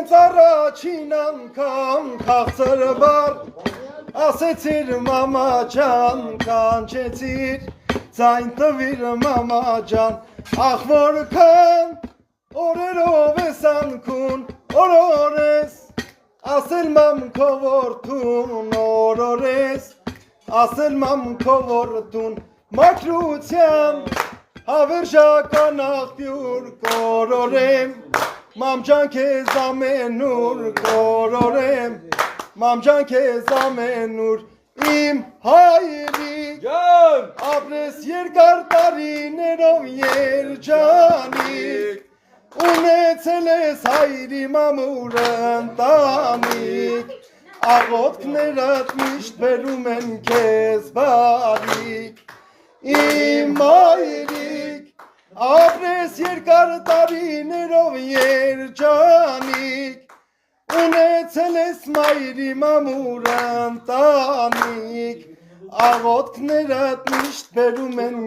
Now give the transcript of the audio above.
Ինձ առաջին անգամ քաղցր բար ասեցիր մամա ջան, կանչեցիր ձայն տվիր մամա ջան, ախ որքան օրերով ես անքուն օրորես, ասել մամ քո որդուն օրորես, ասել մամ քո որդուն մաքրության հավերժական աղբյուր կորորեմ, մամ ջան քեզ ամենուր կորորեմ, մամ ջան քեզ ամենուր իմ հայրիկ, ապրես երկար տարիներով երջանիկ, ունեցել ես հայրի մամուր ընտանիք, աղոթքներդ միշտ բերում են քեզ բարիք, իմ հայրիկ, ապրես երկար տարիներով երջանիկ, ունեցել ես մայրի մամուր ընտանիք, աղոթքներդ միշտ բերում են